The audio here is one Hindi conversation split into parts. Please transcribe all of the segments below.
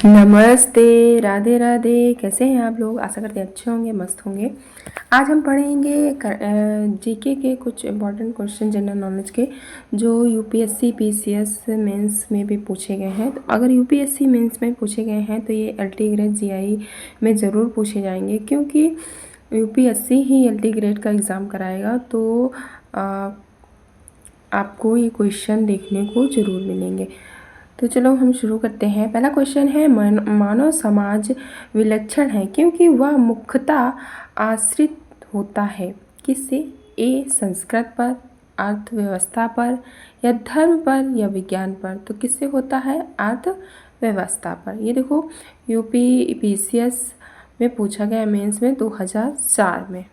नमस्ते, राधे राधे। कैसे हैं आप लोग? आशा करते हैं अच्छे होंगे, मस्त होंगे। आज हम पढ़ेंगे जीके के कुछ इम्पॉर्टेंट क्वेश्चन जनरल नॉलेज के, जो यूपीएससी पीसीएस मेंस में भी पूछे गए हैं। तो अगर यूपीएससी मेंस में पूछे गए हैं तो ये एलटी ग्रेड जीआई में ज़रूर पूछे जाएंगे, क्योंकि यूपीएससी ही एलटी ग्रेड का एग्ज़ाम कराएगा। तो आपको ये क्वेश्चन देखने को ज़रूर मिलेंगे। तो चलो हम शुरू करते हैं। पहला क्वेश्चन है, मानव समाज विलक्षण है क्योंकि वह मुख्यतः आश्रित होता है किससे? ए संस्कृत पर, अर्थव्यवस्था पर, या धर्म पर, या विज्ञान पर। तो किससे होता है? अर्थव्यवस्था पर। ये देखो यूपी पीसीएस में पूछा गया, मेंस में 2004 में।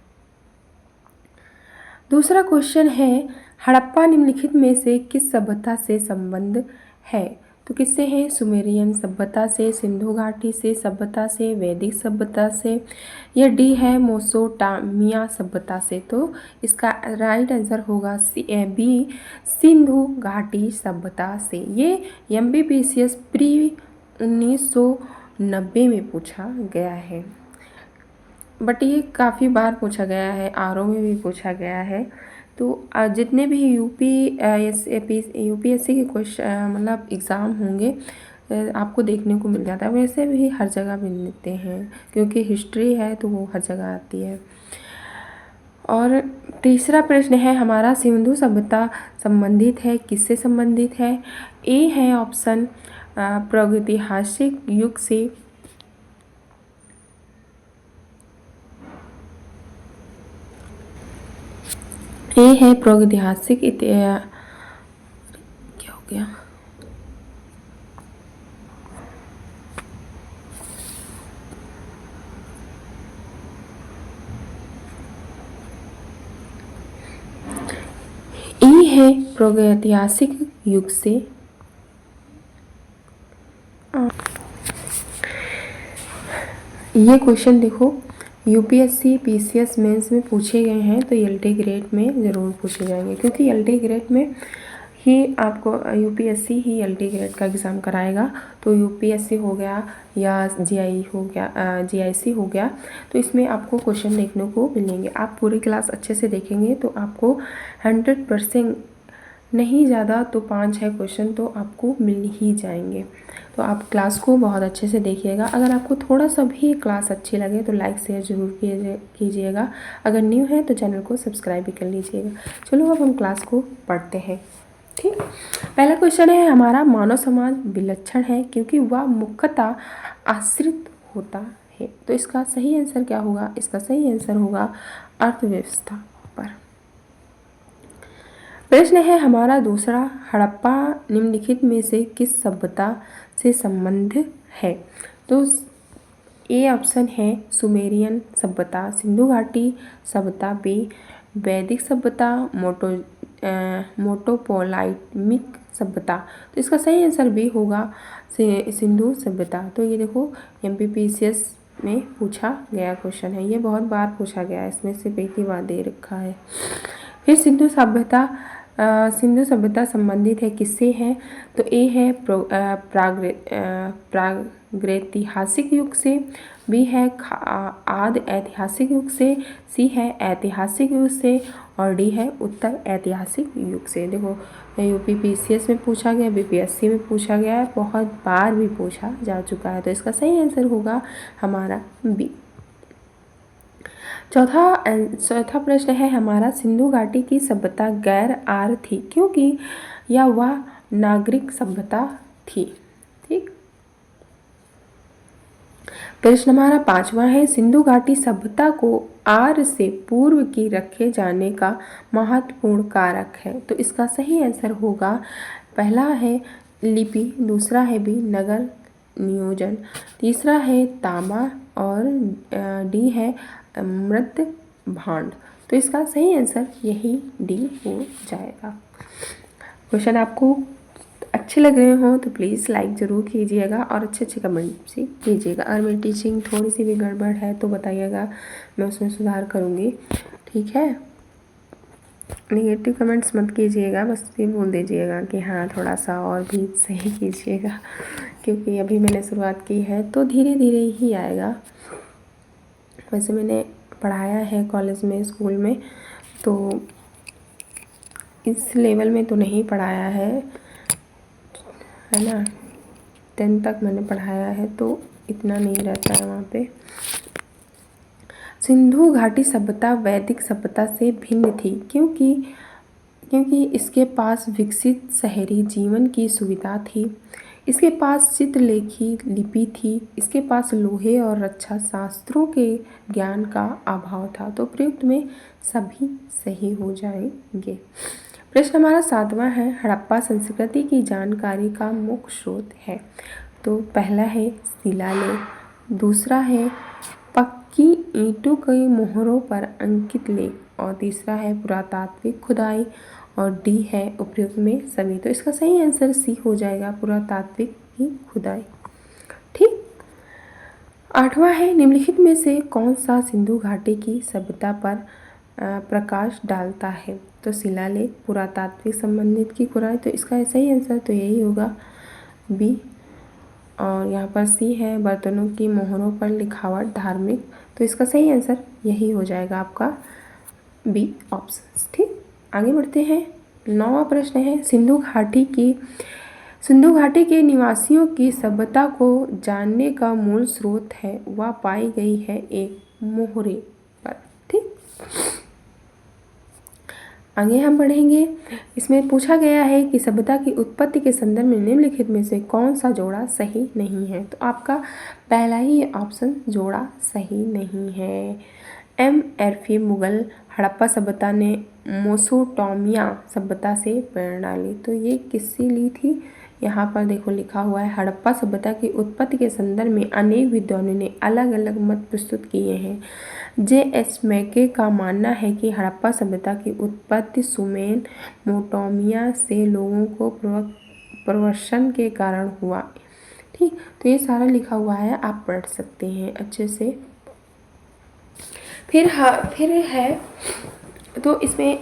दूसरा क्वेश्चन है, हड़प्पा निम्नलिखित में से किस सभ्यता से संबंध है? तो किससे है? सुमेरियन सभ्यता से, सिंधु घाटी से सभ्यता से, वैदिक सभ्यता से, या डी है मेसोपोटामिया सभ्यता से। तो इसका राइट आंसर होगा बी, सिंधु घाटी सभ्यता से। ये एमबीबीएस प्री 1990 में पूछा गया है, बट ये काफ़ी बार पूछा गया है, आरओ में भी पूछा गया है। तो जितने भी यूपीएससी के क्वेश्चन मतलब एग्ज़ाम होंगे आपको देखने को मिल जाता है। वैसे भी हर जगह मिलते हैं, क्योंकि हिस्ट्री है तो वो हर जगह आती है। और तीसरा प्रश्न है हमारा, सिंधु सभ्यता संबंधित है किससे संबंधित है? ए है ऑप्शन प्रागैतिहासिक युग से, ए है प्रागैतिहासिक क्या हो गया? ए है प्रागैतिहासिक युग से। ये क्वेश्चन देखो यूपीएससी पीसीएस मेंस में पूछे गए हैं, तो एलटी ग्रेड में ज़रूर पूछे जाएंगे, क्योंकि एलटी ग्रेड में ही आपको यूपीएससी ही एलटी ग्रेड का एग्ज़ाम कराएगा। तो यूपीएससी हो गया या जीआई हो गया, जीआईसी हो गया, तो इसमें आपको क्वेश्चन देखने को मिलेंगे। आप पूरी क्लास अच्छे से देखेंगे तो आपको 100% नहीं ज़्यादा तो 5-6 क्वेश्चन तो आपको मिल ही जाएंगे। तो आप क्लास को बहुत अच्छे से देखिएगा। अगर आपको थोड़ा सा भी क्लास अच्छी लगे तो लाइक शेयर ज़रूर कीजिएगा। अगर न्यू है तो चैनल को सब्सक्राइब भी कर लीजिएगा। चलो अब हम क्लास को पढ़ते हैं। ठीक, पहला क्वेश्चन है हमारा, मानव समाज विलक्षण है क्योंकि वह मुख्यतः आश्रित होता है। तो इसका सही आंसर क्या होगा? इसका सही आंसर होगा अर्थव्यवस्था पर। प्रश्न है हमारा दूसरा, हड़प्पा निम्नलिखित में से किस सभ्यता से संबंध है? तो ए ऑप्शन है सुमेरियन सभ्यता, सिंधु घाटी सभ्यता, बी वैदिक सभ्यता, मेसोपोटामिक सभ्यता। तो इसका सही आंसर बी होगा सिंधु सभ्यता। तो ये देखो एमपीपीसीएस में पूछा गया क्वेश्चन है, ये बहुत बार पूछा गया है, इसमें सिर्फ एक ही बार दे रखा है। फिर सिंधु सभ्यता संबंधित है किससे है? तो ए है प्रागैतिहासिक युग से, बी है आदि ऐतिहासिक युग से, सी है ऐतिहासिक युग से, और डी है उत्तर ऐतिहासिक युग से। देखो यूपी पीसीएस में पूछा गया, बीपीएससी में पूछा गया है, बहुत बार भी पूछा जा चुका है। तो इसका सही आंसर होगा हमारा बी। चौथा प्रश्न है हमारा, सिंधु घाटी की सभ्यता गैर आर्य थी क्योंकि या वह नागरिक सभ्यता थी। ठीक, प्रश्न हमारा पांचवा है, सिंधु घाटी सभ्यता को आर्य से पूर्व की रखे जाने का महत्वपूर्ण कारक है। तो इसका सही आंसर होगा, पहला है लिपि, दूसरा है बी नगर नियोजन, तीसरा है तांबा, और डी है मृत भांड। तो इसका सही आंसर यही डी हो जाएगा। क्वेश्चन आपको अच्छे लग रहे हो तो प्लीज़ लाइक ज़रूर कीजिएगा और अच्छे कमेंट भी कीजिएगा। अगर मेरी टीचिंग थोड़ी सी भी गड़बड़ है तो बताइएगा, मैं उसमें सुधार करूँगी। ठीक है, नेगेटिव कमेंट्स मत कीजिएगा, बस ये बोल दीजिएगा कि हाँ थोड़ा सा और भी सही कीजिएगा, क्योंकि अभी मैंने शुरुआत की है तो धीरे धीरे ही आएगा। वैसे मैंने पढ़ाया है कॉलेज में, स्कूल में, तो इस लेवल में तो नहीं पढ़ाया है ना। 10th तक मैंने पढ़ाया है तो इतना नहीं रहता है वहाँ पे। सिंधु घाटी सभ्यता वैदिक सभ्यता से भिन्न थी क्योंकि इसके पास विकसित शहरी जीवन की सुविधा थी, इसके पास चित्रलेखी लिपि थी, इसके पास लोहे और रक्षा शास्त्रों के ज्ञान का अभाव था। तो प्रयुक्त में सभी सही हो जाएंगे। प्रश्न हमारा 7वां है, हड़प्पा संस्कृति की जानकारी का मुख्य स्रोत है। तो पहला है शिलालेख, दूसरा है पक्की ईंटों के मोहरों पर अंकित लेख, और तीसरा है पुरातात्विक खुदाई, और डी है उपयुक्त में सभी। तो इसका सही आंसर सी हो जाएगा, पुरातात्विक की खुदाई। ठीक। 8वां है, निम्नलिखित में से कौन सा सिंधु घाटी की सभ्यता पर प्रकाश डालता है। तो शिलालेख, पुरातात्विक संबंधित की खुदाई, तो इसका सही आंसर तो यही होगा बी। और यहाँ पर सी है बर्तनों की मोहरों पर लिखावट धार्मिक, तो इसका सही आंसर यही हो जाएगा आपका बी ऑप्शन। ठीक, आगे बढ़ते हैं। 9वां प्रश्न है, सिंधु घाटी के निवासियों की सभ्यता को जानने का मूल स्रोत है वह पाई गई है एक मोहरे पर। ठीक, आगे हम बढ़ेंगे। इसमें पूछा गया है कि सभ्यता की उत्पत्ति के संदर्भ में निम्नलिखित में से कौन सा जोड़ा सही नहीं है। तो आपका पहला ही ऑप्शन जोड़ा सही नहीं है। एर्फी मुगल हड़प्पा सभ्यता ने मेसोपोटामिया सभ्यता से प्रेरणा ली। तो ये किससे ली थी, यहाँ पर देखो लिखा हुआ है, हड़प्पा सभ्यता की उत्पत्ति के संदर्भ में अनेक विद्वानों ने अलग अलग मत प्रस्तुत किए हैं। J.S. मैके का मानना है कि हड़प्पा सभ्यता की उत्पत्ति मेसोपोटामिया से लोगों को प्रवसन के कारण हुआ। ठीक, तो ये सारा लिखा हुआ है, आप पढ़ सकते हैं अच्छे से। फिर है तो इसमें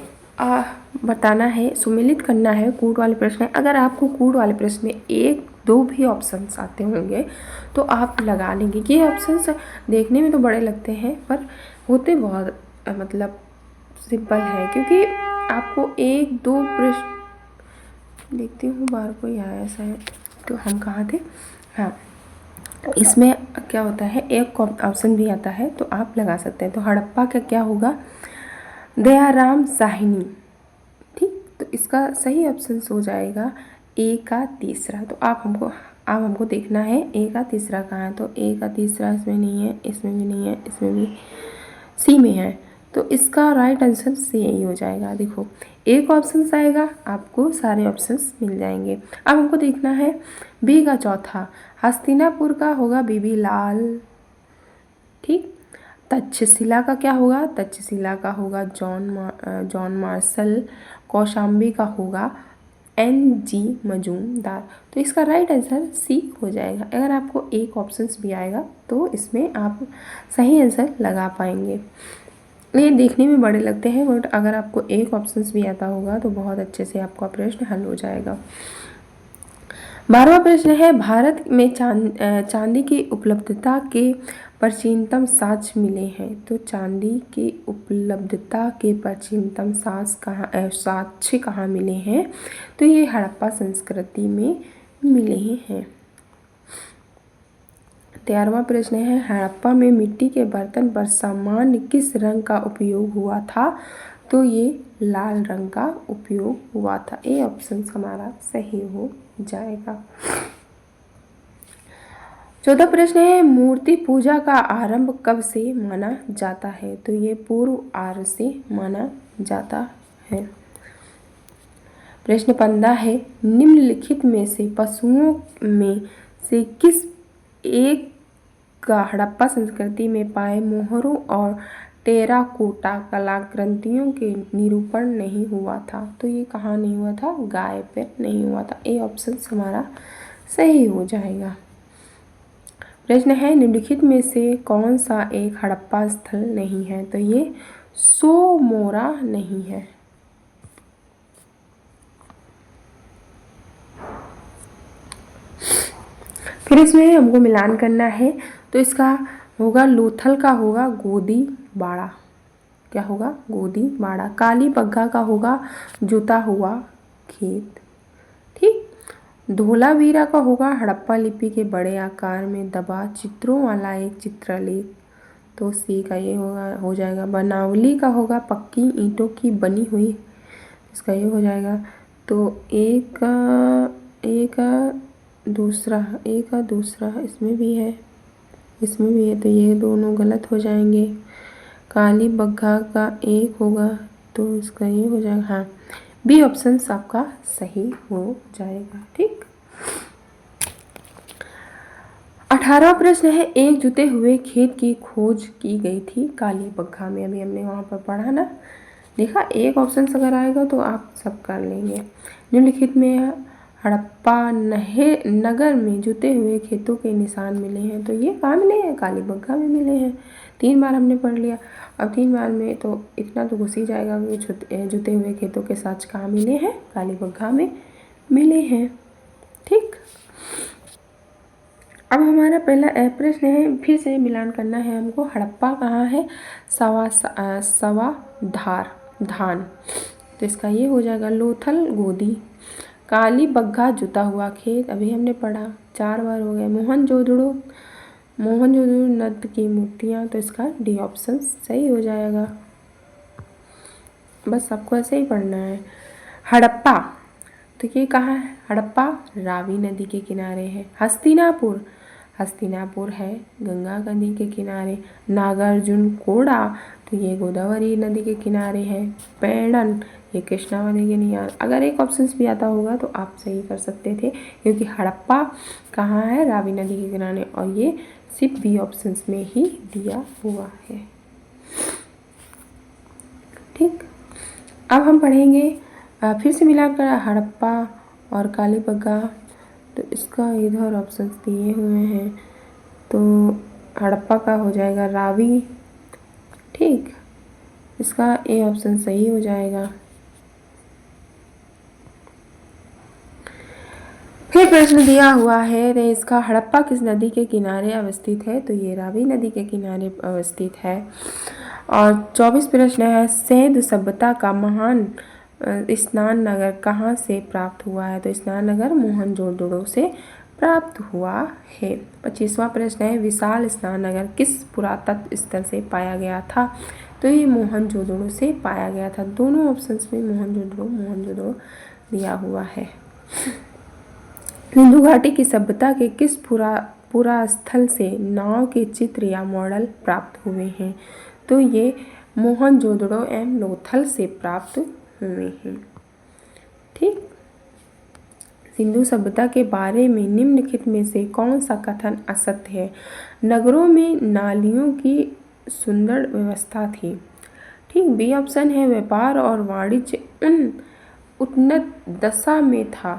बताना है, सुमेलित करना है, कूट वाले प्रश्न है। अगर आपको कूट वाले प्रश्न में 1-2 भी ऑप्शंस आते होंगे तो आप लगा लेंगे। ये ऑप्शंस देखने में तो बड़े लगते हैं पर होते बहुत मतलब सिंपल है, क्योंकि आपको 1-2 प्रश्न देखती हूँ बार कोई आया ऐसा है। तो हम कहाँ थे, हाँ, इसमें क्या होता है, एक ऑप्शन भी आता है तो आप लगा सकते हैं। तो हड़प्पा का क्या होगा, दयाराम साहनी। ठीक, तो इसका सही ऑप्शन हो जाएगा ए का तीसरा। तो आप हमको देखना है ए का तीसरा कहाँ है। तो ए का तीसरा इसमें नहीं है, इसमें भी नहीं है, इसमें भी, सी में है। तो इसका राइट आंसर सी यही हो जाएगा। देखो एक ऑप्शन आएगा, आपको सारे ऑप्शंस मिल जाएंगे। अब हमको देखना है बी का चौथा, हस्तिनापुर का होगा बीबी लाल। ठीक, तक्षशिला का क्या होगा, तक्षशिला का होगा जॉन मार्शल। कौशाम्बी का होगा NG मजूमदार। तो इसका राइट आंसर सी हो जाएगा। अगर आपको एक ऑप्शंस भी आएगा तो इसमें आप सही आंसर लगा पाएंगे। ये देखने में बड़े लगते हैं बट अगर आपको एक ऑप्शंस भी आता होगा तो बहुत अच्छे से आपका प्रश्न हल हो जाएगा। 12वां प्रश्न है, भारत में चांदी की उपलब्धता के प्राचीनतम साक्ष्य मिले हैं। तो चांदी की उपलब्धता के प्राचीनतम साक्ष्य कहाँ मिले हैं। तो ये हड़प्पा संस्कृति में मिले हैं। 13वां प्रश्न है, हड़प्पा में मिट्टी के बर्तन पर सामान्य किस रंग का उपयोग हुआ था। तो ये लाल रंग का उपयोग हुआ था। ए ऑप्शन हमारा सही हो जाएगा। 14वां प्रश्न है, मूर्ति पूजा का आरंभ कब से माना जाता है। तो ये पूर्व आर्य से माना जाता है। प्रश्न 15 है, निम्नलिखित में से पशुओं में से किस एक का हड़प्पा संस्कृति में पाए मोहरों और टेराकोटा कलाकृतियों के निरूपण नहीं हुआ था। तो ये कहाँ नहीं हुआ था, गाय पे नहीं हुआ था। ए ऑप्शन हमारा सही हो जाएगा। प्रश्न है, निम्नलिखित में से कौन सा एक हड़प्पा स्थल नहीं है। तो ये सोमोरा नहीं है। फिर इसमें हमको मिलान करना है, तो इसका होगा लोथल का होगा गोदी बाड़ा, क्या होगा, गोदी बाड़ा। काली बग्घा का होगा जुता हुआ खेत, ठीक। धोलावीरा का होगा हड़प्पा लिपि के बड़े आकार में दबा चित्रों वाला एक चित्रलेख, तो सी का ये होगा, हो जाएगा। बनावली का होगा पक्की ईंटों की बनी हुई, इसका ये हो जाएगा। तो एक का दूसरा इसमें भी है, इसमें भी है, तो ये दोनों गलत हो जाएंगे। काली बग्घा का एक होगा, तो इसका ये हो जाएगा, हाँ बी ऑप्शन आपका सही हो जाएगा, ठीक। 18वां प्रश्न है, एक जुते हुए खेत की खोज की गई थी काली बग्घा में। अभी हमने वहाँ पर पढ़ा ना, देखा एक ऑप्शन अगर आएगा तो आप सब कर लेंगे। निम्नलिखित में हड़प्पा नगर में जुते हुए खेतों के निशान मिले हैं, तो ये कहाँ मिले हैं, काली बग्घा में मिले हैं। 3 बार हमने पढ़ लिया, अब 3 बार में तो इतना तो घुस ही जाएगा कि जुते हुए खेतों के साथ कहाँ मिले हैं, काली बग्घा में मिले हैं, ठीक। अब हमारा पहला प्रश्न है, फिर से मिलान करना है हमको। हड़प्पा कहाँ है, सवा धान, तो इसका ये हो जाएगा लोथल गोदी। काली बग्घा जुता हुआ खेत अभी हमने पढ़ा, 4 बार हो गया। मोहनजोदड़ो नद की मूर्तियाँ, तो इसका डी ऑप्शन सही हो जाएगा। बस आपको ऐसे ही पढ़ना है। हड़प्पा, तो ये कहाँ है, हड़प्पा रावी नदी के किनारे है। हस्तिनापुर है गंगा नदी के किनारे। नागार्जुन कोड़ा, तो ये गोदावरी नदी के किनारे है। पैड़न, ये कृष्णा नदी के किनारे। अगर एक ऑप्शन भी आता होगा तो आप सही कर सकते थे, क्योंकि हड़प्पा कहाँ है, रावी नदी के किनारे, और ये सिर्फ बी ऑप्शन में ही दिया हुआ है, ठीक। अब हम पढ़ेंगे फिर से मिलान कर हड़प्पा और काली बग्घा, तो इसका इधर ऑप्शन दिए हुए हैं, तो हड़प्पा का हो जाएगा रावी, ठीक। इसका ए ऑप्शन सही हो जाएगा। फिर प्रश्न दिया हुआ है, तो इसका हड़प्पा किस नदी के किनारे अवस्थित है, तो ये रावी नदी के किनारे अवस्थित है। और 24 प्रश्न है, सैंध सभ्यता का महान स्नान नगर कहाँ से प्राप्त हुआ है, तो स्नान नगर मोहनजोदड़ो से प्राप्त हुआ है। 25वां प्रश्न है, विशाल स्नान नगर किस पुरातत्व स्थल से पाया गया था, तो ये मोहनजोदड़ो से पाया गया था। दोनों ऑप्शंस में मोहनजोदड़ो दिया हुआ है। सिंधु घाटी की सभ्यता के किस पुरा स्थल से नाव के चित्र या मॉडल प्राप्त हुए हैं, तो ये मोहनजोदड़ो एवं लोथल से प्राप्त हुए हैं, ठीक। सिंधु सभ्यता के बारे में निम्नलिखित में से कौन सा कथन असत्य है। नगरों में नालियों की सुंदर व्यवस्था थी, ठीक। बी ऑप्शन है, व्यापार और वाणिज्य उन्नत दशा में था।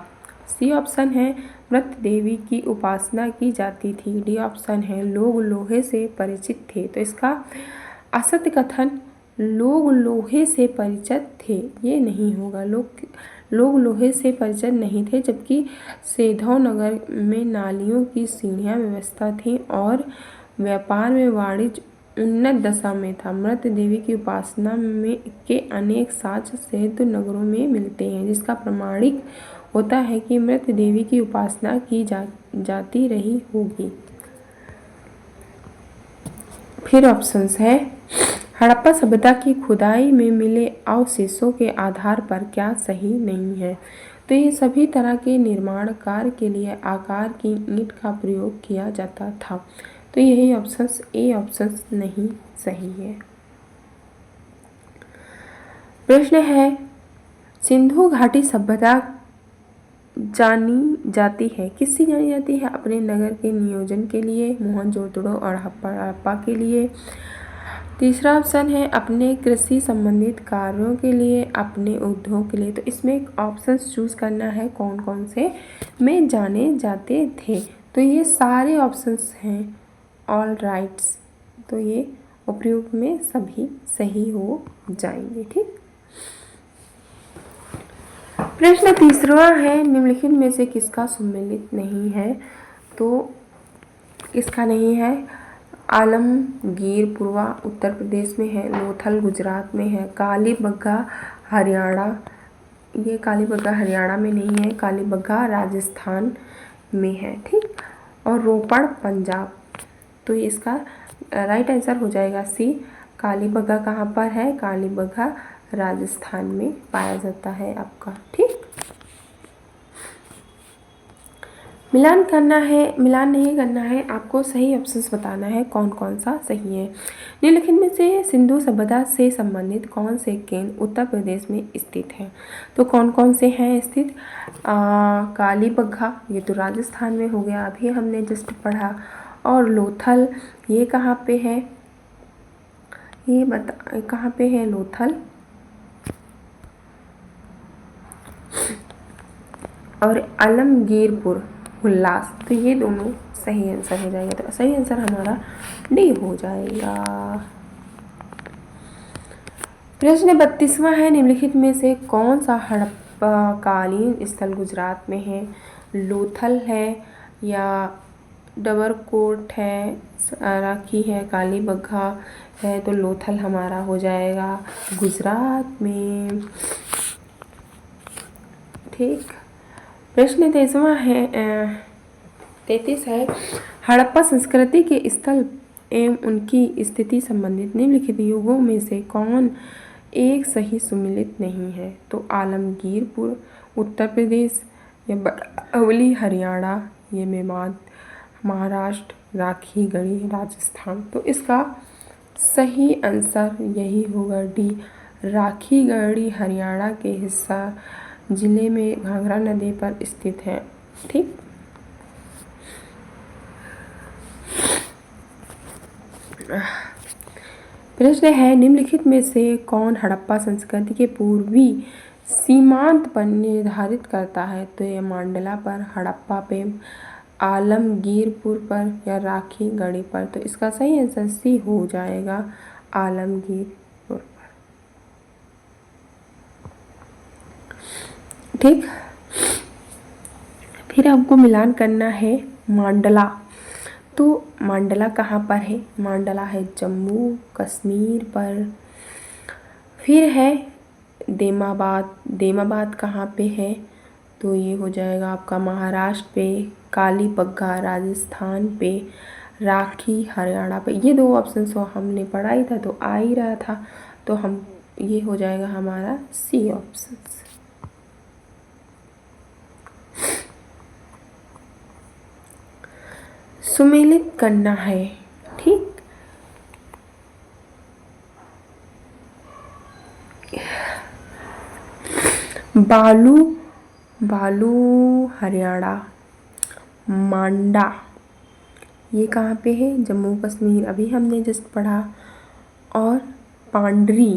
सी ऑप्शन है, मृत देवी की उपासना की जाती थी। डी ऑप्शन है, लोग लोहे से परिचित थे, तो इसका असत्य कथन लोग लोहे से परिचित थे ये नहीं होगा। लोग लोहे से परिचित नहीं थे, जबकि सेधव नगर में नालियों की सीढ़ियाँ व्यवस्था थी और व्यापार में वाणिज्य उन्नत दशा में था। मृत देवी की उपासना में के अनेक साक्ष्य सेधव नगरों में मिलते हैं, जिसका प्रमाणिक होता है कि मृत देवी की उपासना की जाती रही होगी। फिर ऑप्शंस है, हड़प्पा सभ्यता की खुदाई में मिले अवशेषों के आधार पर क्या सही नहीं है, तो ये सभी तरह के निर्माण कार्य के लिए आकार की ईंट का प्रयोग किया जाता था, तो यही ऑप्शंस ए ऑप्शंस नहीं सही है। प्रश्न है, सिंधु घाटी सभ्यता जानी जाती है, किससे जानी जाती है, अपने नगर के नियोजन के लिए, मोहनजोदड़ो और हड़प्पा के लिए। तीसरा ऑप्शन है, अपने कृषि संबंधित कार्यों के लिए, अपने उद्योग के लिए। तो इसमें एक ऑप्शन चूज करना है कौन कौन से में जाने जाते थे, तो ये सारे ऑप्शंस हैं ऑल राइट्स, तो ये उपयुक्त में सभी सही हो जाएंगे, ठीक। प्रश्न तीसरा है, निम्नलिखित में से किसका सुमेलित नहीं है, तो इसका नहीं है। आलमगीर पूर्वा उत्तर प्रदेश में है, लोथल गुजरात में है, कालीबंगा हरियाणा, ये कालीबंगा हरियाणा में नहीं है, कालीबंगा राजस्थान में है, ठीक। और रोपड़ पंजाब। तो इसका राइट आंसर हो जाएगा सी। कालीबंगा कहाँ पर है? कालीबंगा राजस्थान में पाया जाता है आपका, ठीक। मिलान करना है, मिलान नहीं करना है, आपको सही ऑप्शंस बताना है कौन कौन सा सही है। निम्नलिखित में से सिंधु सभ्यता से संबंधित कौन से केंद्र उत्तर प्रदेश में स्थित है? तो कौन कौन से हैं स्थित? कालीबंगा, ये तो राजस्थान में हो गया, अभी हमने जस्ट पढ़ा। और लोथल, ये कहाँ पे है? ये बता कहाँ पे है लोथल? और आलमगीरपुर हुल्लास, तो ये दोनों सही आंसर हो जाएगा। तो सही आंसर हमारा डी हो जाएगा। प्रश्न 32वां है, निम्नलिखित में से कौन सा हड़प्पा कालीन स्थल गुजरात में है? लोथल है या डबरकोट है, राखी है, कालीबंगा है? तो लोथल हमारा हो जाएगा गुजरात में, ठीक। प्रश्न 23वां है 33 है, हड़प्पा संस्कृति के स्थल एवं उनकी स्थिति संबंधित निम्नलिखित युगों में से कौन एक सही सुमेलित नहीं है? तो आलमगीरपुर उत्तर प्रदेश, या अवली हरियाणा, ये मेवात महाराष्ट्र, राखी गढ़ी राजस्थान। तो इसका सही आंसर यही होगा डी, राखी गढ़ी हरियाणा के हिस्सा जिले में घाघरा नदी पर स्थित है, ठीक। प्रश्न है, निम्नलिखित में से कौन हड़प्पा संस्कृति के पूर्वी सीमांत पर निर्धारित करता है? तो ये मांडला पर, हड़प्पा पे, आलमगीरपुर पर, या राखी गढ़ी पर? तो इसका सही आंसर सी हो जाएगा, आलमगीरपुर पर, ठीक। फिर आपको मिलान करना है मांडला। तो मांडला कहाँ पर है? मांडला है जम्मू कश्मीर पर। फिर है देमाबाद, देमाबाद कहाँ पे है? तो ये हो जाएगा आपका महाराष्ट्र पे, कालीबंगा राजस्थान पे, राखी हरियाणा पे। ये दो ऑप्शन तो हमने पढ़ा ही था, तो आ ही रहा था, तो हम ये हो जाएगा हमारा सी ऑप्शन। सुमेलित करना है, ठीक। बालू, बालू हरियाणा, मांडा ये कहाँ पे है? जम्मू कश्मीर, अभी हमने जस्ट पढ़ा। और पांडरी,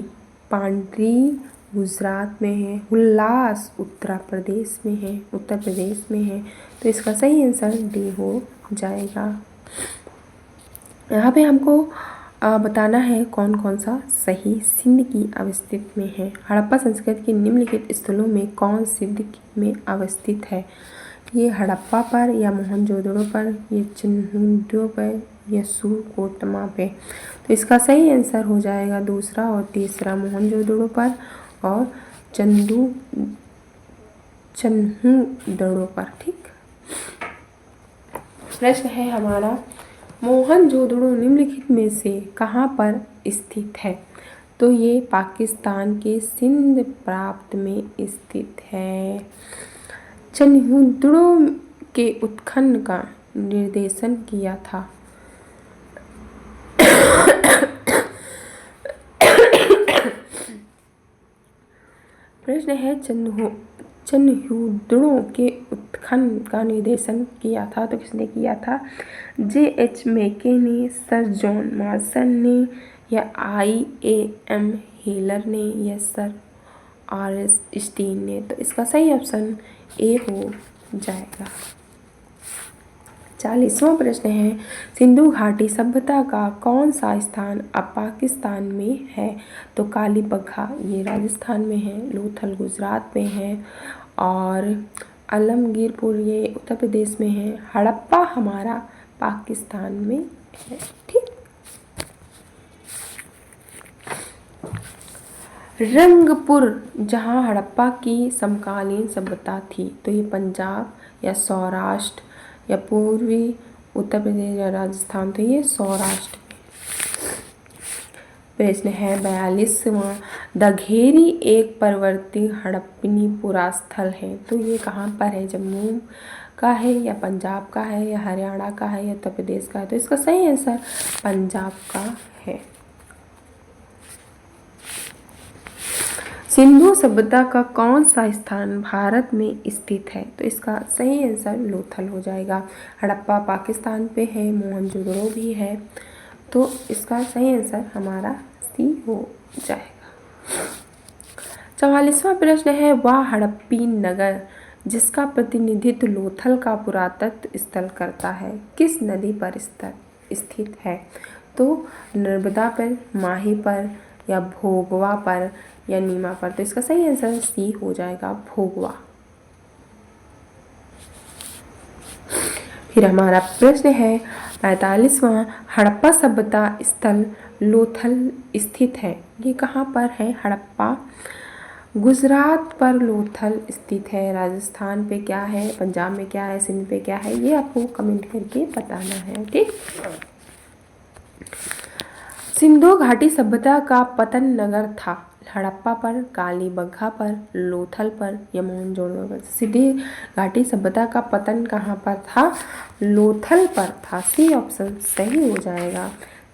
पांडरी गुजरात में है, हुल्लास उत्तर प्रदेश में है, उत्तर प्रदेश में है। तो इसका सही आंसर डी हो जाएगा। यहाँ पे हमको बताना है कौन कौन सा सही सिंध की अवस्थित में है। हड़प्पा संस्कृति के निम्नलिखित स्थलों में कौन सिंध में अवस्थित है? ये हड़प्पा पर, या मोहनजोदड़ो पर, ये चिन्हुडो पर, या सूरकोटमा पे? तो इसका सही आंसर हो जाएगा दूसरा और तीसरा, मोहनजोदड़ो पर और चिन्हुडो पर, ठीक। प्रश्न है हमारा, मोहनजोदड़ो निम्नलिखित में से कहाँ पर स्थित है? तो ये पाकिस्तान के सिंध प्रांत में स्थित है। चिन्हुडो के उत्खनन का निर्देशन किया था। प्रश्न है, चिन्हुडो के उत्खनन का निर्देशन किया था, तो किसने किया था? J.H. मेके ने, सर जॉन मार्शल ने, या I.A.M. हेलर ने, या सर R.S. स्टीन ने? तो इसका सही ऑप्शन ए हो जाएगा। 40वां प्रश्न है, सिंधु घाटी सभ्यता का कौन सा स्थान अब पाकिस्तान में है? तो कालीबंगा ये राजस्थान में है, लोथल गुजरात में है, और आलमगीरपुर ये उत्तर प्रदेश में है, हड़प्पा हमारा पाकिस्तान में है। ठीक। रंगपुर जहाँ हड़प्पा की समकालीन सभ्यता थी, तो ये पंजाब या सौराष्ट्र या पूर्वी उत्तर प्रदेश या राजस्थान, तो ये सौराष्ट्र में। प्रश्न है 42वां, दघेरी एक परवर्ती हड़प्पनी पुरास्थल है, तो ये कहाँ पर है? जम्मू का है या पंजाब का है या हरियाणा का है या उत्तर प्रदेश का है? तो इसका सही आंसर पंजाब का है। सिंधु सभ्यता का कौन सा स्थान भारत में स्थित है? तो इसका सही आंसर लोथल हो जाएगा। हड़प्पा पाकिस्तान पे है, मोहनजोदड़ो भी है, तो इसका सही आंसर हमारा सी हो जाएगा। 44वां प्रश्न है, वह हड़प्पी नगर जिसका प्रतिनिधित्व लोथल का पुरातत्व स्थल करता है किस नदी पर स्थित है? तो नर्मदा पर, माही पर या भोगवा पर या नीमा पर? तो इसका सही आंसर सी हो जाएगा, भोगवा। फिर हमारा प्रश्न है 45वां, हड़प्पा सभ्यता स्थल लोथल स्थित है, ये कहाँ पर है? हड़प्पा गुजरात पर लोथल स्थित है। राजस्थान पे क्या है, पंजाब में क्या है, सिंध पे क्या है, ये आपको कमेंट करके बताना है। ठीक। सिंधु घाटी सभ्यता का पतन नगर था हड़प्पा पर, कालीबंगा पर, लोथल पर या मोहनजोदड़ो पर? सिंधु घाटी सभ्यता का पतन कहाँ पर था? लोथल पर था। सी ऑप्शन सही हो जाएगा।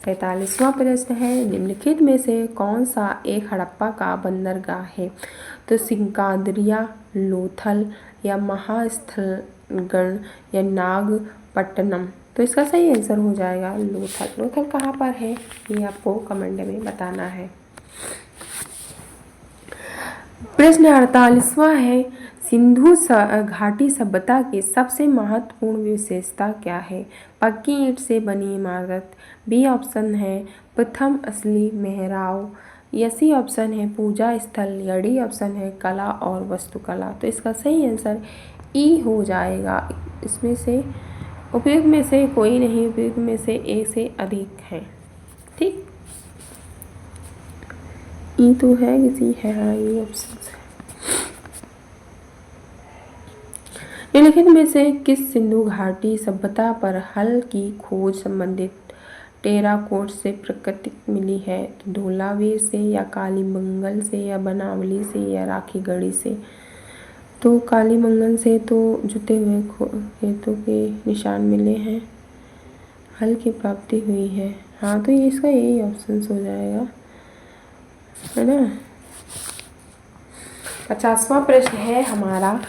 47वां प्रश्न है, निम्नलिखित में से कौन सा एक हड़प्पा का बंदरगाह है? तो सिंकादरिया, लोथल या महास्थलगढ़ या नागपट्टनम? तो इसका सही आंसर हो जाएगा लोथल। लोथल कहाँ पर है, ये आपको कमेंट में बताना है। प्रश्न 48वां है, सिंधु घाटी सभ्यता की सबसे महत्वपूर्ण विशेषता क्या है? पक्की ईंट से बनी इमारत, बी ऑप्शन है प्रथम असली मेहराब, या सी ऑप्शन है पूजा स्थल, या डी ऑप्शन है कला और वास्तुकला? तो इसका सही आंसर ई हो जाएगा। इसमें से उपयुक्त में से कोई नहीं, उपयुक्त में से एक से अधिक है। ठीक। ई तो है, किसी है, हाँ ये ऑप्शन है। निम्नलिखित में से किस सिंधु घाटी सभ्यता पर हल की खोज संबंधित टेराकोट से प्रकृति मिली है? तो धोलावीर से या कालीबंगन से या बनावली से या राखीगढ़ी से? तो कालीबंगन से तो जुटे हुए खेतों के निशान मिले हैं, हल की प्राप्ति हुई है। हाँ, तो ये इसका यही ऑप्शन हो जाएगा, है ना। 50वां प्रश्न है हमारा,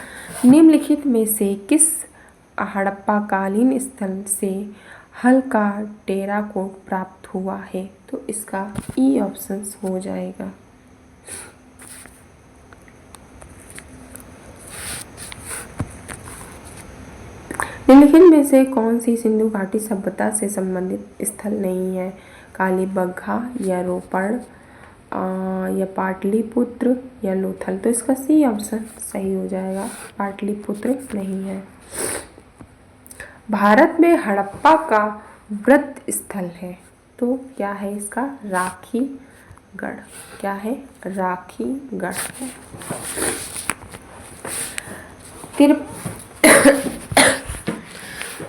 निम्नलिखित में से किस हड़प्पा कालीन स्थल से हल का टेराकोट प्राप्त हुआ है? तो इसका ई ऑप्शन हो जाएगा। निम्नलिखित में से कौन सी सिंधु घाटी सभ्यता से संबंधित स्थल नहीं है? कालीबंगा या रोपड़ या पाटलिपुत्र या लोथल? तो इसका सी ऑप्शन सही हो जाएगा, पाटलिपुत्र नहीं है। भारत में हड़प्पा का व्रत स्थल है, तो क्या है इसका? राखीगढ़। क्या है? राखीगढ़ है।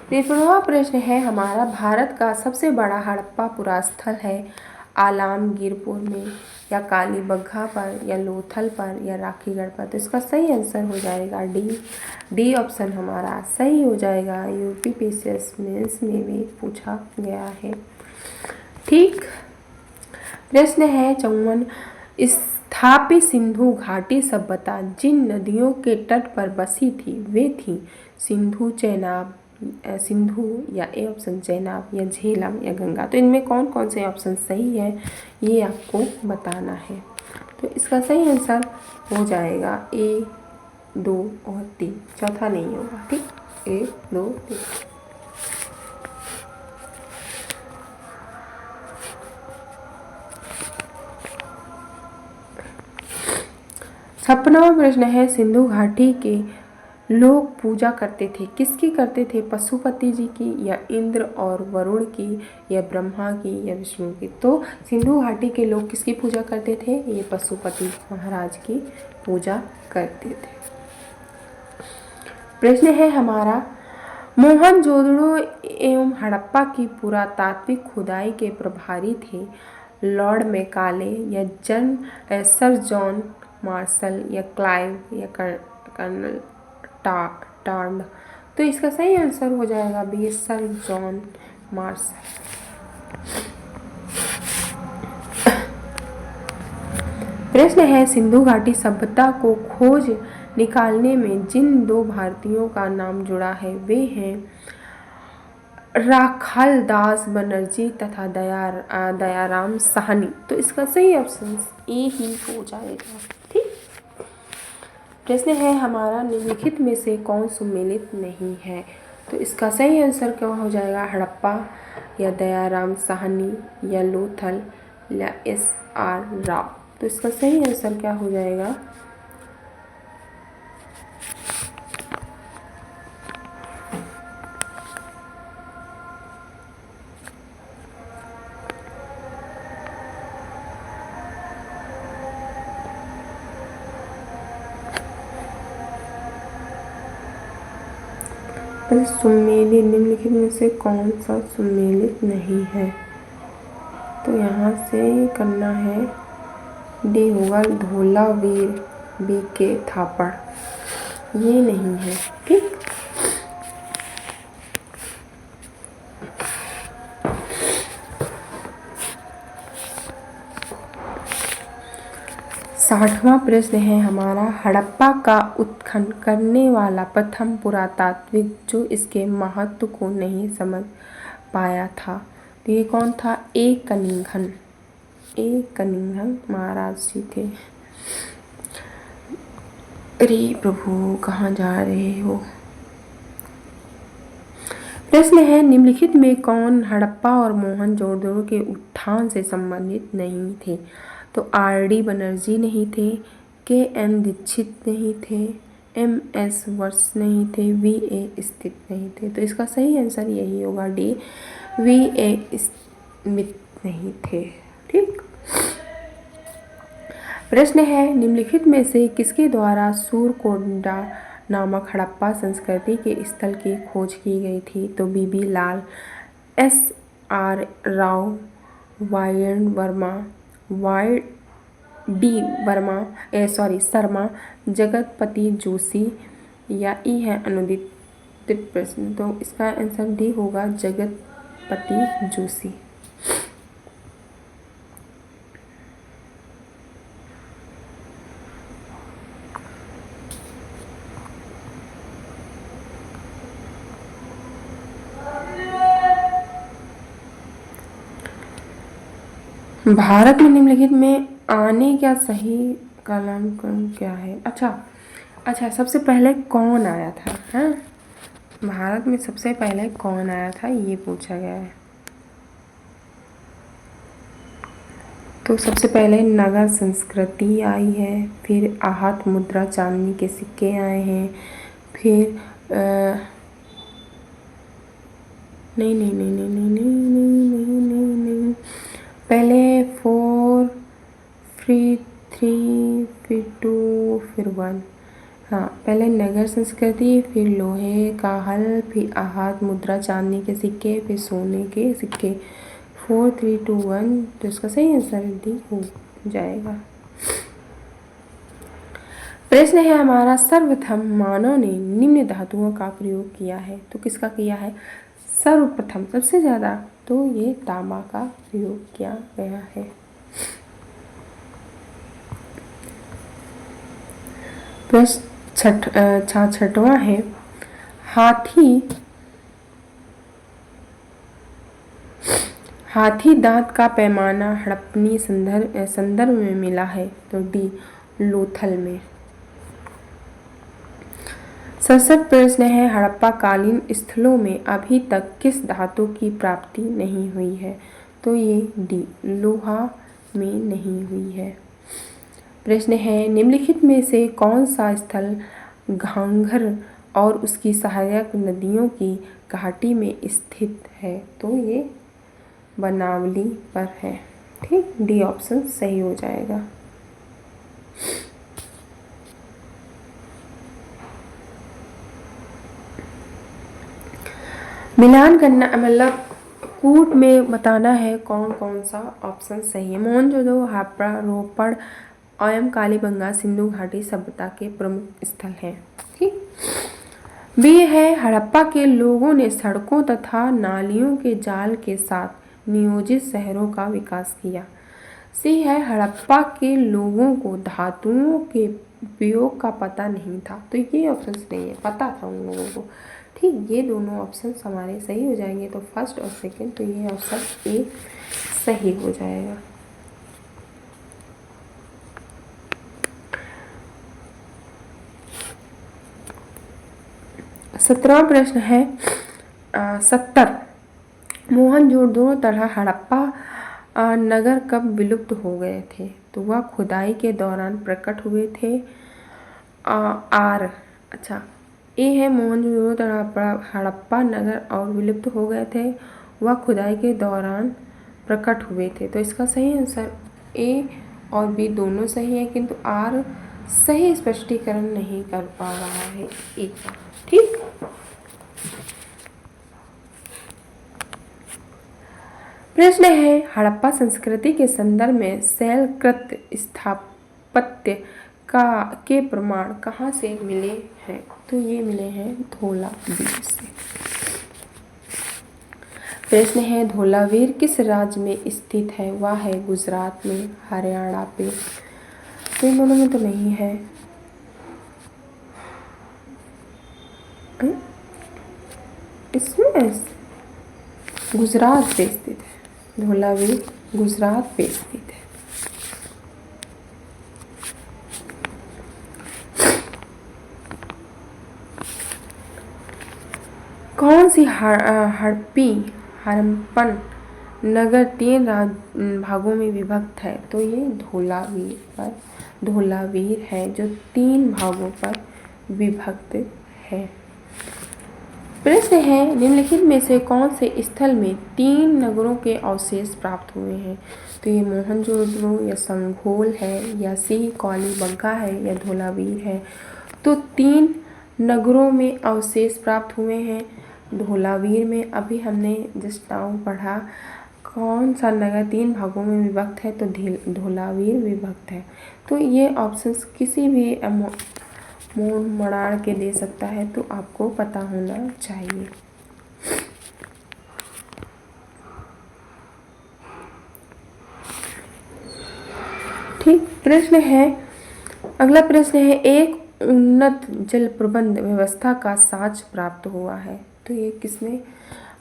तिरपनवा प्रश्न है हमारा, भारत का सबसे बड़ा हड़प्पा पुरास्थल है आलमगीरपुर में या कालीबंगा पर या लोथल पर या राखीगढ़ पर? तो इसका सही आंसर हो जाएगा डी ऑप्शन हमारा सही हो जाएगा। यूपीपीसीएस मेंस में भी पूछा गया है। ठीक। प्रश्न है 54, स्थापित सिंधु घाटी सभ्यता जिन नदियों के तट पर बसी थी वे थी सिंधु या ए ऑप्शन चेनाब या झेलम या गंगा? तो इनमें कौन कौन से ऑप्शन सही है ये आपको बताना है। तो इसका सही आंसर हो जाएगा ए, 2 और 3, चौथा नहीं होगा। ठीक, 1, 2, 3। छप्पनवा प्रश्न है, सिंधु घाटी के लोग पूजा करते थे। किसकी करते थे? पशुपति जी की, या इंद्र और वरुण की, या ब्रह्मा की, या विष्णु की? तो सिंधु घाटी के लोग किसकी पूजा करते थे? ये पशुपति महाराज की पूजा करते थे। प्रश्न है हमारा, मोहनजोदड़ो एवं हड़प्पा की पुरातात्विक खुदाई के प्रभारी थे लॉर्ड मैकाले, या सर जॉन मार्शल, या क्लाइव, या कर्नल टार्ड? तो इसका सही आंसर हो जाएगा बी, सर जॉन मार्शल। प्रश्न है, सिंधु घाटी सभ्यता को खोज निकालने में जिन 2 भारतीयों का नाम जुड़ा है वे हैं राखाल दास बनर्जी तथा दयाराम साहनी। तो इसका सही ऑप्शन ए ही हो जाएगा। ठीक। प्रश्न है हमारा, निम्नलिखित में से कौन सुमेलित नहीं है? तो इसका सही आंसर क्या हो जाएगा? हड़प्पा, या दयाराम साहनी, या लोथल, या SR राव? तो इसका सही आंसर क्या हो जाएगा? सुमेलित, निम्नलिखित में से कौन सा सुमेलित नहीं है? तो यहाँ से करना है, डी होगा धौलावीर BK थापड़, ये नहीं है। ठीक। साठवां प्रश्न है हमारा, हड़प्पा का उत्खनन करने वाला प्रथम पुरातात्विक जो इसके महत्व को नहीं समझ पाया था, तो ये कौन था? ए कनिंघन महाराज जी थे। अरे प्रभु, कहाँ जा रहे हो? प्रश्न है, निम्नलिखित में कौन हड़प्पा और मोहनजोदड़ो के उत्थान से संबंधित नहीं थे? तो RD बनर्जी नहीं थे, KN दीक्षित नहीं थे, MS वर्ष नहीं थे, VA स्थित नहीं थे। तो इसका सही आंसर यही होगा, डी, VA स्मिथ नहीं थे। ठीक। प्रश्न है, निम्नलिखित में से किसके द्वारा सूरकोंडा नामक हड़प्पा संस्कृति के स्थल की खोज की गई थी? तो BB लाल, SR Rao, YN Verma, YD Sharma, Jagatpati Joshi, या ई है अनुदित प्रश्न? तो इसका आंसर डी होगा, जगतपति जोशी। भारत में निम्नलिखित में आने का सही कालानुक्रम क्या है? अच्छा, सबसे पहले कौन आया था? हाँ, भारत में सबसे पहले कौन आया था, ये पूछा गया है। तो सबसे पहले नगर संस्कृति आई है, फिर आहत मुद्रा चांदी के सिक्के आए हैं, फिर नहीं, पहले 4 फिर 3 फिर 2 फिर 1। हाँ, पहले नगर संस्कृति, फिर लोहे का हल, फिर आहत मुद्रा चांदी के सिक्के, फिर सोने के सिक्के। 4 3 2 1। तो इसका सही आंसर डी हो जाएगा। प्रश्न है हमारा, सर्वप्रथम मानव ने निम्न धातुओं का प्रयोग किया है? तो किसका किया है सर्वप्रथम सबसे ज़्यादा? तो ये तांबा का प्रयोग किया गया है। प्रश्न 66वां है, हाथी दांत का पैमाना हड़प्पनी संदर्भ में मिला है? तो डी, लोथल में। 67 प्रश्न है, हड़प्पा कालीन स्थलों में अभी तक किस धातु की प्राप्ति नहीं हुई है? तो ये डी, लोहा में नहीं हुई है। प्रश्न है, निम्नलिखित में से कौन सा स्थल घांघर और उसकी सहायक नदियों की घाटी में स्थित है। तो ये बनावली पर है। ठीक, डी ऑप्शन सही हो जाएगा। मिलान करना मतलब कूट में बताना है कौन कौन सा ऑप्शन सही है। मोहनजोदड़ो, हड़प्पा, रोपड़ एवं कालीबंगा सिंधु घाटी सभ्यता के प्रमुख स्थल हैं। ठीक, बी है हड़प्पा के लोगों ने सड़कों तथा नालियों के जाल के साथ नियोजित शहरों का विकास किया। सी है हड़प्पा के लोगों को धातुओं के उपयोग का पता नहीं था। तो ये ऑप्शन नहीं है, पता था उन लोगों को। ठीक, ये दोनों ऑप्शन हमारे सही हो जाएंगे। तो फर्स्ट और सेकंड, तो ये ऑप्शन ए सही हो जाएगा। सत्रहवां प्रश्न है 70 मोहनजोदड़ो तथा हड़प्पा नगर कब विलुप्त हो गए थे? तो वह खुदाई के दौरान प्रकट हुए थे। ए है मोहनजोदड़ो तथा हड़प्पा नगर और विलुप्त हो गए थे, वह खुदाई के दौरान प्रकट हुए थे। तो इसका सही आंसर ए और बी दोनों सही है, किंतु आर सही स्पष्टीकरण नहीं कर पा रहा है ए का। ठीक, प्रश्न है हड़प्पा संस्कृति के संदर्भ में शैलकृत स्थापत्य के प्रमाण कहाँ से मिले हैं? तो ये मिले हैं धोलावीर से। प्रश्न है धोलावीर किस राज्य में स्थित है? वह है गुजरात में, हरियाणा पे। तो इन दोनों में तो नहीं है। इसमें गुजरात पे स्थित है। धोलावीर गुजरात पे स्थित है। कौन सी हड़प्पन नगर 3 भागों में विभक्त है? तो ये धोलावीर है जो 3 भागों पर विभक्त है। प्रश्न है निम्नलिखित में से कौन से स्थल में 3 नगरों के अवशेष प्राप्त हुए हैं? तो ये मोहनजोदड़ो या संघोल है, या सी कालीबंगा है, या धोलावीर है। तो 3 नगरों में अवशेष प्राप्त हुए हैं। धोलावीर में अभी हमने जस्ट नाउ पढ़ा कौन सा नगर 3 भागों में विभक्त है, तो धोलावीर विभक्त है। तो ये ऑप्शंस किसी भी मोड़ मड़ाड़ के दे सकता है, तो आपको पता होना चाहिए। ठीक, प्रश्न है अगला प्रश्न है एक उन्नत जल प्रबंध व्यवस्था का साक्ष प्राप्त हुआ है। तो ये किसमें?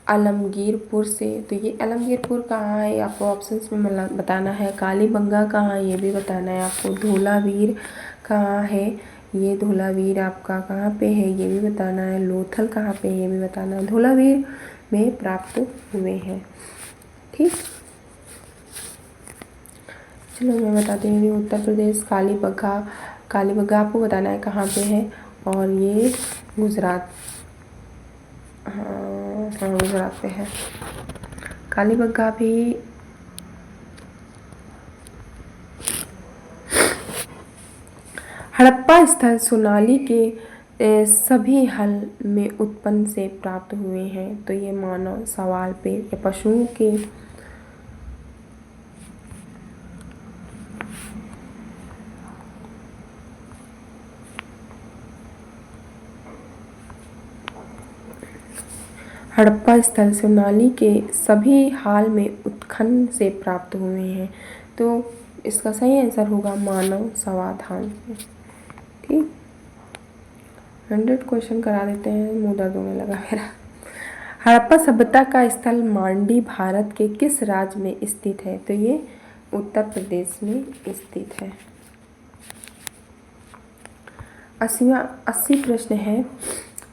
आलमगीरपुर से। तो ये आलमगीरपुर कहाँ है आपको ऑप्शंस में बताना है। कालीबंगा कहाँ है ये भी बताना है आपको। धोलावीर कहाँ है, ये धोलावीर आपका कहाँ पे है ये भी बताना है। लोथल कहाँ पे है ये भी बताना है। धोलावीर में प्राप्त हुए हैं। ठीक, चलो मैं बताती हूँ। उत्तर प्रदेश कालीबंगा आपको बताना है कहाँ पे है, और ये गुजरात, हाँ गुजरात पे है। कालीबंगा भी हड़प्पा स्थल सोनाली के सभी हल में उत्पन्न से प्राप्त हुए हैं। तो ये मानव सवाल पेड़ या पशुओं के हड़प्पा स्थल सोनाली के सभी हाल में उत्खनन से प्राप्त हुए हैं। तो इसका सही आंसर होगा मानव समाधान। ठीक, 100 क्वेश्चन करा देते हैं, मुँह दर्द होने लगा मेरा। हड़प्पा सभ्यता का स्थल मांडी भारत के किस राज्य में स्थित है? तो ये उत्तर प्रदेश में स्थित है। 80 प्रश्न है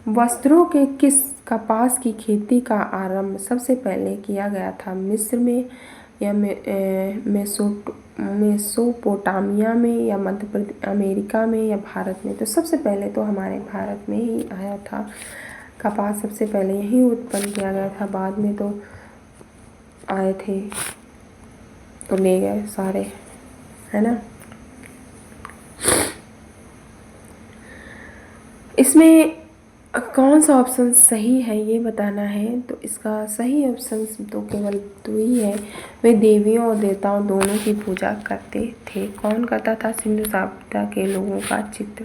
वस्त्रों के किस कपास की खेती का आरंभ सबसे पहले किया गया था? मिस्र में, या मेसोपोटामिया में या मध्य प्रदेश अमेरिका में या भारत में? तो सबसे पहले तो हमारे भारत में ही आया था। कपास सबसे पहले यही उत्पन्न किया गया था, बाद में तो आए थे तो ले गए सारे, है ना। इसमें कौन सा ऑप्शन सही है ये बताना है। तो इसका सही ऑप्शन तो केवल दो ही है। वे देवियों और देवताओं दोनों की पूजा करते थे। कौन करता था? सिंधु सभ्यता के लोगों का चित्र।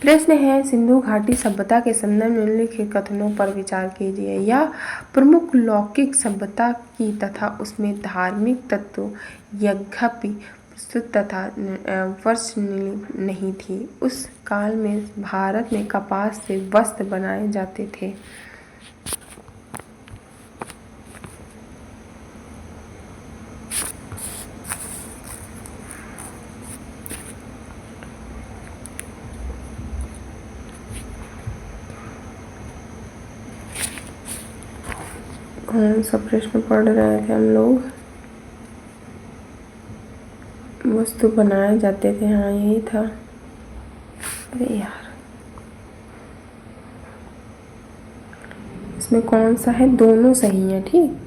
प्रश्न है, सिंधु घाटी सभ्यता के संदर्भ में निम्नलिखित कथनों पर विचार कीजिए। यह प्रमुख लौकिक सभ्यता की तथा उसमें धार्मिक तत्व यद्यपि प्रस्तुत तथा वर्णनीय नहीं थी। उस काल में भारत में कपास से वस्त्र बनाए जाते थे। कौन सा प्रश्न पढ़ रहे थे हम लोग? वस्तु बनाए जाते थे, हाँ यही था। अरे यार, इसमें कौन सा है? दोनों सही है, ठीक,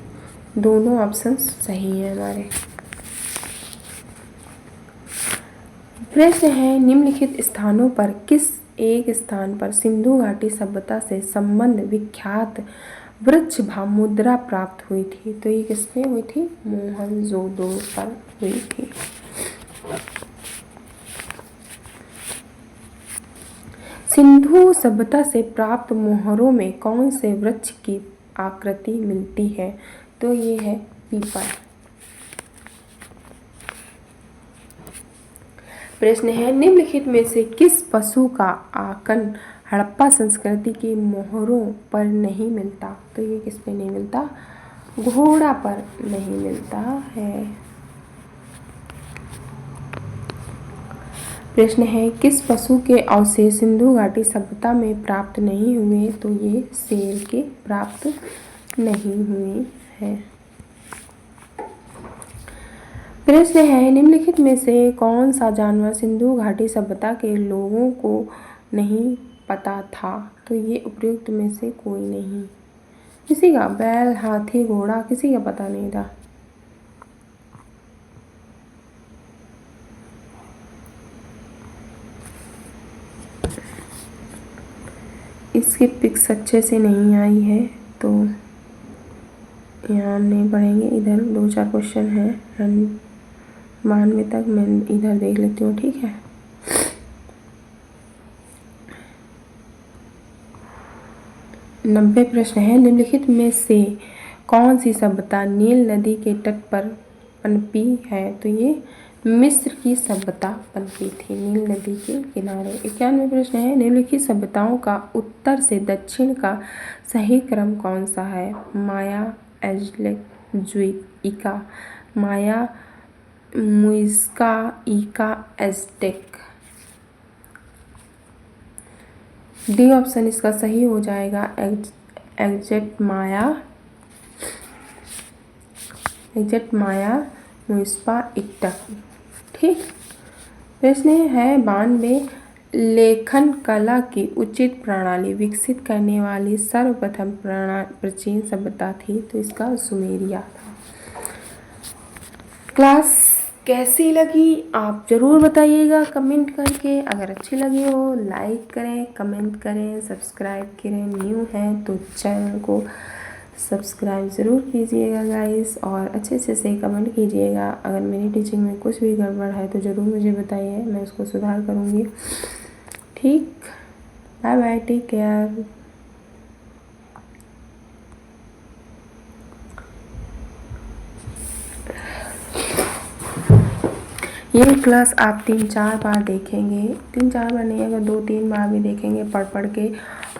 दोनों ऑप्शन सही है हमारे। प्रश्न है, निम्नलिखित स्थानों पर किस एक स्थान पर सिंधु घाटी सभ्यता से संबंध विख्यात वृक्षभा मुद्रा प्राप्त हुई थी? तो ये किसमें हुई थी? मोहनजोदड़ो पर हुई थी। सिंधु सभ्यता से प्राप्त मोहरों में कौन से वृक्ष की आकृति मिलती है? तो ये है पीपल। प्रश्न है, निम्नलिखित में से किस पशु का आकन हड़प्पा संस्कृति की मोहरों पर नहीं मिलता? तो ये किस पे नहीं मिलता? घोड़ा पर नहीं मिलता है। प्रश्न है, किस पशु के अवशेष सिंधु घाटी सभ्यता में प्राप्त नहीं हुए? तो ये शेर के प्राप्त नहीं हुए हैं। प्रश्न है, निम्नलिखित में से कौन सा जानवर सिंधु घाटी सभ्यता के लोगों को नहीं पता था? तो ये उपयुक्त में से कोई नहीं। किसी का बैल, हाथी, घोड़ा, किसी का पता नहीं था। इसकी पिक्स अच्छे से नहीं आई है तो यहाँ नहीं पढ़ेंगे। इधर 2-4 क्वेश्चन है 92 तक, मैं इधर देख लेती हूँ, ठीक है। नब्बे प्रश्न है, निम्नलिखित में से कौन सी सभ्यता नील नदी के तट पर पनपी है? तो ये मिस्र की सभ्यता पनपी थी नील नदी के किनारे। 91 प्रश्न है, निम्नलिखित सभ्यताओं का उत्तर से दक्षिण का सही क्रम कौन सा है? माया, एज़्टेक, इका, माया, मुइज़्का, इका, एज़्टेक। डी ऑप्शन इसका सही हो जाएगा, एग्जैक्ट माया, मुइज़्का, इक्टक, ठीक। प्रश्न है 92, लेखन कला की उचित प्रणाली विकसित करने वाली सर्वप्रथम प्राचीन सभ्यता थी? तो इसका सुमेरिया था। क्लास कैसी लगी आप ज़रूर बताइएगा कमेंट करके। अगर अच्छी लगी हो लाइक करें, कमेंट करें, सब्सक्राइब करें। न्यू हैं तो चैनल को सब्सक्राइब ज़रूर कीजिएगा गाइस, और अच्छे से कमेंट कीजिएगा। अगर मेरी टीचिंग में कुछ भी गड़बड़ है तो ज़रूर मुझे बताइए, मैं उसको सुधार करूँगी, ठीक। Bye bye, take care. ये क्लास आप 3-4 बार देखेंगे, 3-4 बार नहीं, अगर 2-3 बार भी देखेंगे पढ़ के।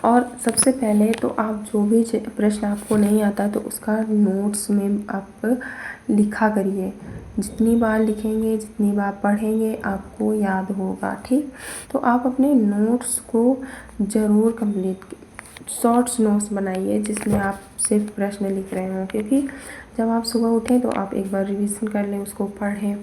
और सबसे पहले तो आप जो भी प्रश्न आपको नहीं आता तो उसका नोट्स में आप लिखा करिए। जितनी बार लिखेंगे, जितनी बार पढ़ेंगे, आपको याद होगा, ठीक। तो आप अपने नोट्स को ज़रूर कंप्लीट शॉर्ट्स नोट्स बनाइए जिसमें आप सिर्फ प्रश्न लिख रहे हो, क्योंकि जब आप सुबह उठें तो आप एक बार रिवीजन कर लें, उसको पढ़ें।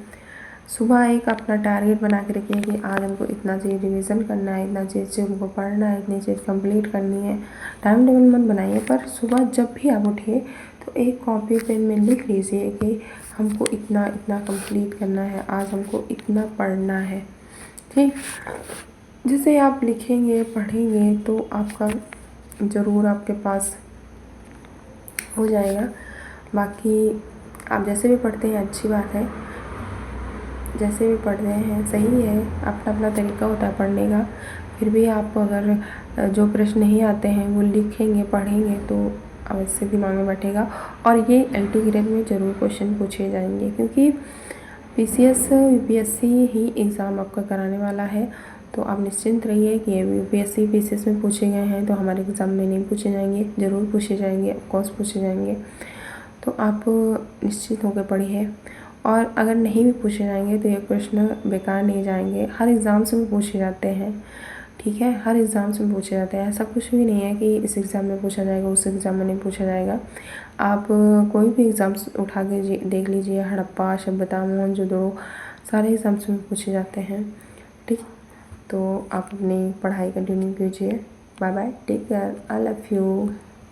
सुबह एक अपना टारगेट बना के रखिए कि आज हमको इतना चीज़ रिवीजन करना है, इतना चीज़ हमको पढ़ना है, इतनी चीज़ कंप्लीट करनी है। टाइम टेबल मत बनाइए, पर सुबह जब भी आप उठे तो एक कॉपी पेन में लिख लीजिए कि हमको इतना इतना कंप्लीट करना है, आज हमको इतना पढ़ना है। ठीक, जैसे आप लिखेंगे पढ़ेंगे तो आपका ज़रूर आपके पास हो जाएगा। बाकी आप जैसे भी पढ़ते हैं अच्छी बात है, जैसे भी पढ़ रहे हैं सही है, अपना अपना तरीका होता है पढ़ने का। फिर भी आप अगर जो प्रश्न नहीं आते हैं वो लिखेंगे पढ़ेंगे तो अवश्य दिमाग में बैठेगा। और ये एलटी ग्रेड में ज़रूर क्वेश्चन पूछे जाएंगे, क्योंकि पीसीएस यूपीएससी ही एग्ज़ाम आपका कराने वाला है। तो आप निश्चिंत रहिए कि यूपीएससी पीसीएस में पूछे गए हैं तो हमारे एग्ज़ाम में नहीं पूछे जाएंगे, ज़रूर पूछे जाएंगे, ऑफकोर्स पूछे जाएंगे। तो आप निश्चित होकर पढ़िए, और अगर नहीं भी पूछे जाएंगे तो ये प्रश्न बेकार नहीं जाएंगे। हर एग्ज़ाम से भी पूछे जाते हैं, ठीक है, हर एग्ज़ाम से पूछे जाते हैं। ऐसा कुछ भी नहीं है कि इस एग्ज़ाम में पूछा जाएगा उस एग्ज़ाम में नहीं पूछा जाएगा। आप कोई भी एग्ज़ाम उठा के देख लीजिए, हड़प्पा, सभ्यता, मोहनजोदड़ो, सारे एग्ज़ाम्स में पूछे जाते हैं। ठीक, तो आप अपनी पढ़ाई कंटिन्यू कीजिए। Bye bye, take care, I love you.